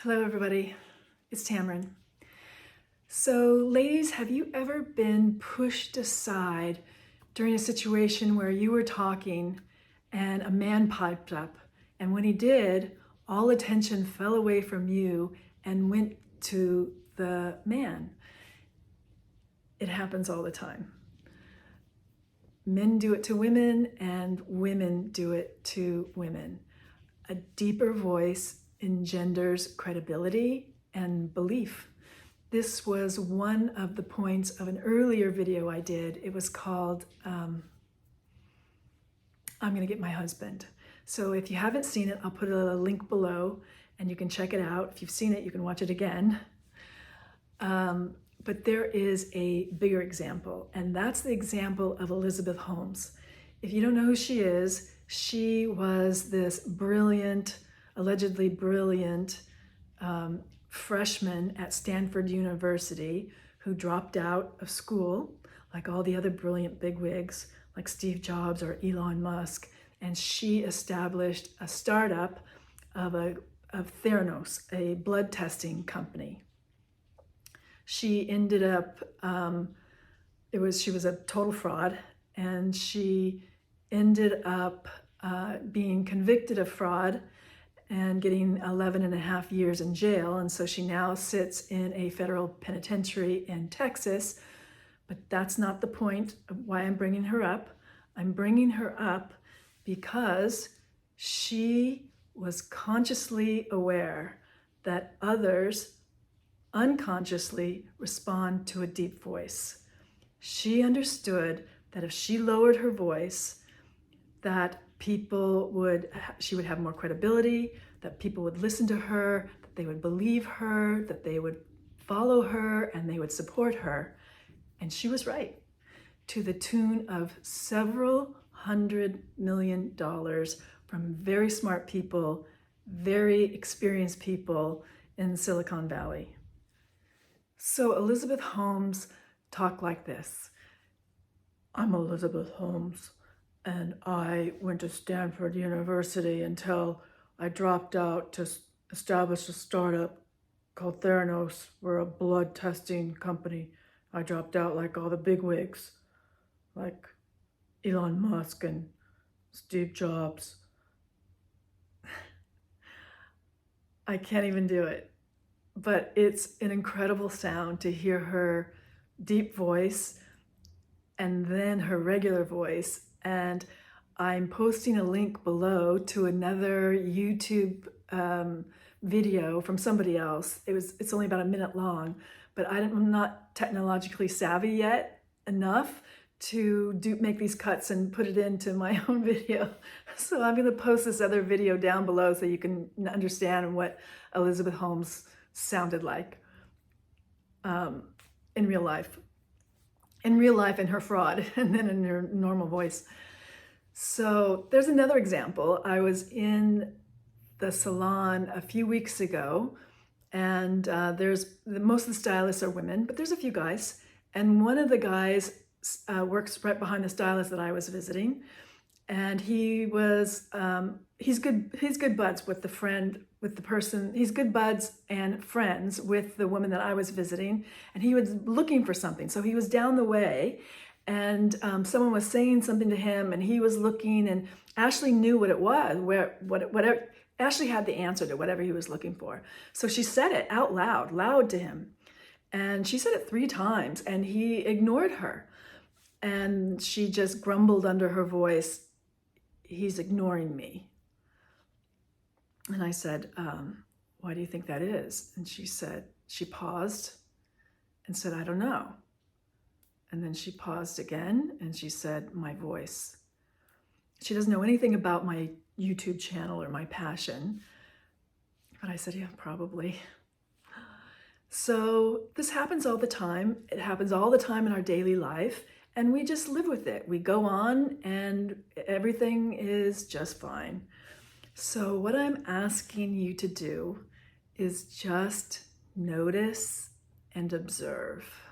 Hello everybody, it's Tamron. So ladies, have you ever been pushed aside during a situation where you were talking and a man piped up, and when he did, all attention fell away from you and went to the man? It happens all the time. Men do it to women and women do it to women. A deeper voice engenders credibility and belief. This was one of the points of an earlier video I did. It was called, I'm gonna get my husband. So if you haven't seen it, I'll put a link below and you can check it out. If you've seen it, you can watch it again. But there is a bigger example, and that's the example of Elizabeth Holmes. If you don't know who she was this brilliant, allegedly brilliant freshman at Stanford University who dropped out of school like all the other brilliant bigwigs like Steve Jobs or Elon Musk, and she established a startup of Theranos, a blood testing company. She ended up, she was a total fraud, and she ended up being convicted of fraud and getting 11.5 years in jail. And so she now sits in a federal penitentiary in Texas. But that's not the point of why I'm bringing her up. I'm bringing her up because she was consciously aware that others unconsciously respond to a deep voice. She understood that if she lowered her voice, that she would have more credibility, that people would listen to her, that they would believe her, that they would follow her, and they would support her. And she was right, to the tune of several $100 million from very smart people, very experienced people in Silicon Valley. So Elizabeth Holmes talked like this. I'm Elizabeth Holmes, and I went to Stanford University until I dropped out to establish a startup called Theranos. We're a blood testing company. I dropped out like all the bigwigs, like Elon Musk and Steve Jobs. I can't even do it. But it's an incredible sound to hear her deep voice and then her regular voice. And I'm posting a link below to another YouTube video from somebody else. It's only about a minute long, but I'm not technologically savvy yet enough to make these cuts and put it into my own video. So I'm gonna post this other video down below so you can understand what Elizabeth Holmes sounded like in real life in her fraud, and then in her normal voice. So there's another example. I was in the salon a few weeks ago, and most of the stylists are women, but there's a few guys, and one of the guys works right behind the stylist that I was visiting, and he's good buds with the person. He's good buds and friends with the woman that I was visiting, and he was looking for something. So he was down the way, and someone was saying something to him, and he was looking, and Ashley knew what it was, whatever. Ashley had the answer to whatever he was looking for. So she said it out loud to him, and she said it 3 times, and he ignored her, and she just grumbled under her voice, "He's ignoring me." And I said, "Why do you think that is?" And she paused and said, "I don't know." And then she paused again and she said, "My voice." She doesn't know anything about my YouTube channel or my passion. But I said, "Yeah, probably." So this happens all the time. It happens all the time in our daily life, and we just live with it. We go on and everything is just fine. So what I'm asking you to do is just notice and observe.